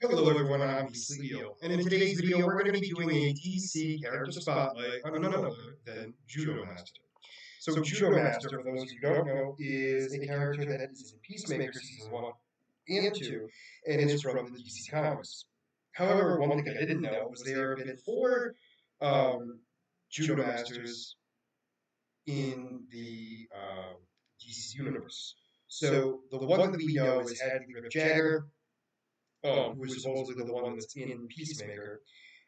Hello everyone, I'm Leo, and in today's video we're going to be doing a DC character spotlight on none other than Judomaster. So Judomaster, for those who don't know, is a character that is in Peacemaker Season 1 and 2, and is from the DC Comics. However, one thing I didn't know was there have been four um, Judomasters in the DC universe. So the one that we know is Hadley Rip Jagger, who is supposedly the one that's in Peacemaker.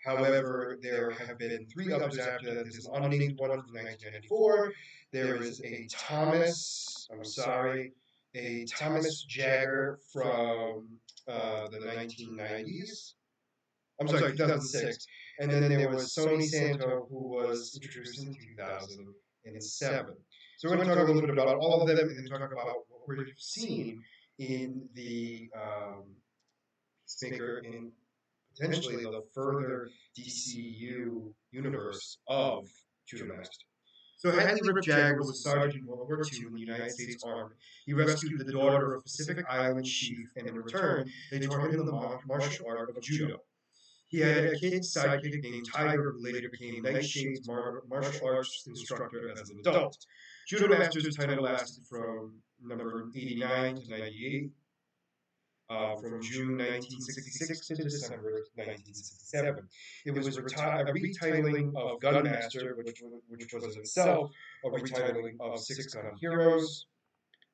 However, there have been three others after that. There's an unnamed one from 1994. There is a Thomas, I'm sorry, a Thomas Jagger from the 1990s. I'm sorry, 2006. And then there was Sony Santo, who was introduced in 2007. So we're going to talk a little bit about all of them and then talk about what we've seen in the Peacemaker in potentially the further DCU universe of Judomaster. So Hadley Rip Jagger was a sergeant in World War II in the United States Army. He rescued the daughter of Pacific Island chief, and in return, they taught him the martial art of judo. He had a kid sidekick named Tiger, who later became Nightshade's martial arts instructor as an adult. Judomaster's title lasted from number 89 to 98, from June 1966 to December 1967. It was a retitling of Gunmaster, which was in itself a retitling of Six Gun Heroes.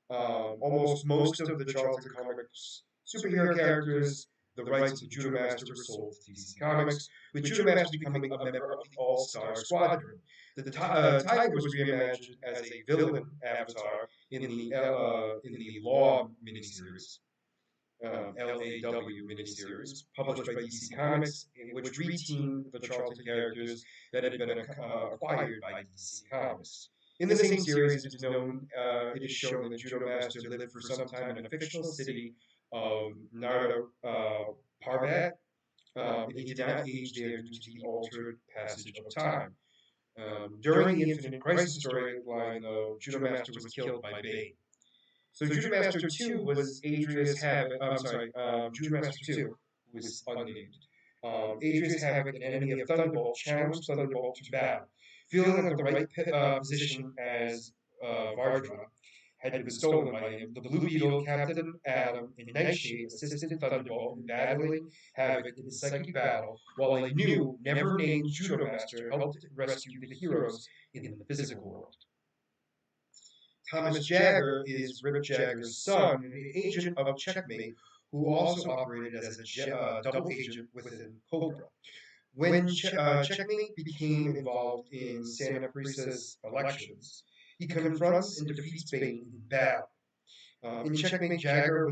Almost most of the Charlton Comics superhero characters, the rights of Judomaster were sold to DC Comics, with Judomaster becoming a member of the All-Star Squadron. The Tiger was reimagined as a villain avatar in the Law miniseries, LAW miniseries published by DC Comics, in which reteamed the Charlton characters that had been acquired by DC Comics. In the same series, it is shown that Judomaster lived for some time in a fictional city of Narada Parbat, and he did not age there due to the altered passage of time. During the Infinite Crisis storyline, though, Judomaster was killed by Bane. So Judomaster 2 was Adrius Havoc. I'm sorry, Judomaster 2 was unnamed. Adrius Havoc, an enemy of Thunderbolt, challenged Thunderbolt to battle. Feeling that the right position as Vardra had been stolen by him, the Blue Beetle, Captain Atom, and Nightshade assisted Thunderbolt in battling Havoc in his psychic battle, while a new, never-named Judomaster helped rescue the heroes in the physical world. Thomas Jagger is Rip Jagger's son and an agent of Checkmate, who also operated as a double agent within Cobra. When Checkmate became involved in Santa Prisa's elections, he confronts and defeats Bane in battle. In Checkmate, Jagger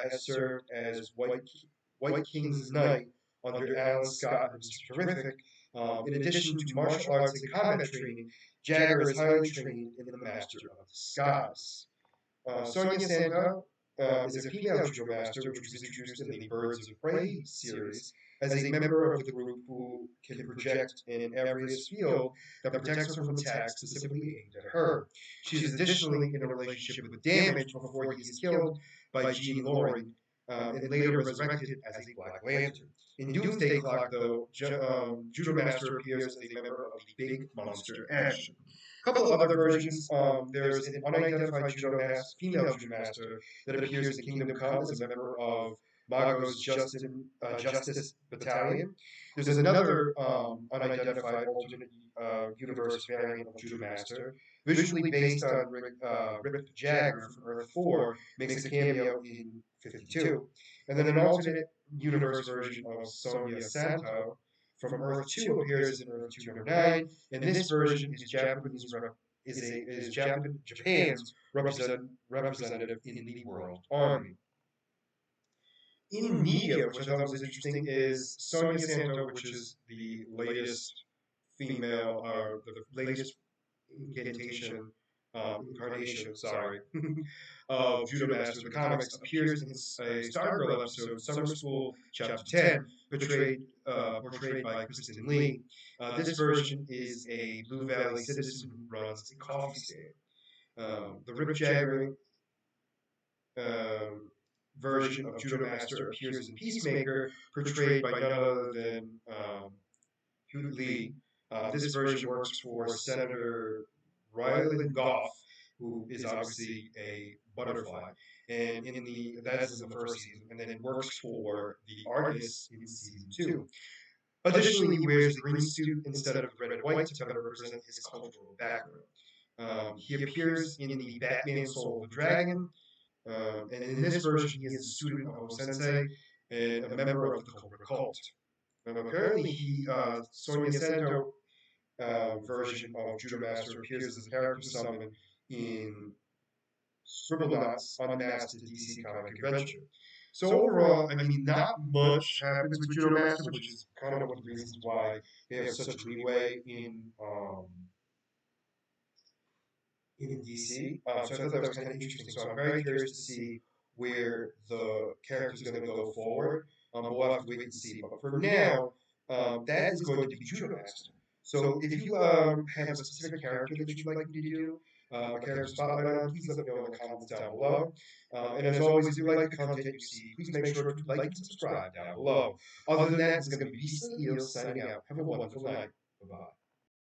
has served as White King's knight under Alan Scott, who's terrific. In addition to martial arts and combat training, Jagger is highly trained in the Master of Disguise. Sonia Santa is a female judo master, which was introduced in the Birds of Prey series as a member of the group who can project in every field that protects her from attacks specifically aimed at her. She is additionally in a relationship with Damage before he is killed by Jean Loring, and later resurrected as a Black Lantern. In Doomsday Clock, though, Judo Master appears as a member of the Big Monster Action. A couple of other versions. There's an unidentified female Judo Master that appears in Kingdom Come as a member of Mago's Justice Battalion. There's another unidentified alternate universe variant of Judo Master, visually based on Rip Jagger from Earth 4, makes a cameo in 52. And then an alternate universe version of Sonia Santo from Earth 2 appears in Earth 209, and this version is Japan's representative in the World Army. In media, which I thought was interesting, is Sonia Santo, which is the latest female, the latest incarnation, sorry, of Judomaster in the comics, appears in a Stargirl episode, Summer School, Chapter 10, portrayed by Kristen Lee. This version is a Blue Valley citizen who runs a coffee stand. The Rip Jagger, um, version of Judomaster appears in Peacemaker, portrayed by none other than Hugh Lee. This version works for Senator Ryland Goff, who is obviously a butterfly, and in the that's in the first season, and then works for the Argus in season two. Additionally, he wears the green suit instead of the red and white to better represent his cultural background. He appears in the Batman Soul of the Dragon, and in this version, he is a student of O Sensei and a member of the Cobra Cult. Apparently, Sonia Santo version of Judo Master appears as a character summon in Scribblenauts Unmasked DC comic adventure. So overall, I mean, not much happens with Judo Master, which is kind of one of the reasons why they have such leeway in DC. So I thought that was kind of interesting. So I'm very curious to see where the character is going to go forward. But we'll have to wait and see. But for now, that is going to be Judo Master. So if you have a specific character that you'd like me to do a character spotlight on, please let me know in the comments down below. And as always, if you like the content you see, please make sure to like and subscribe down below. Other than that, this is going to be Peacemaker signing out. Have a wonderful night. Bye-bye.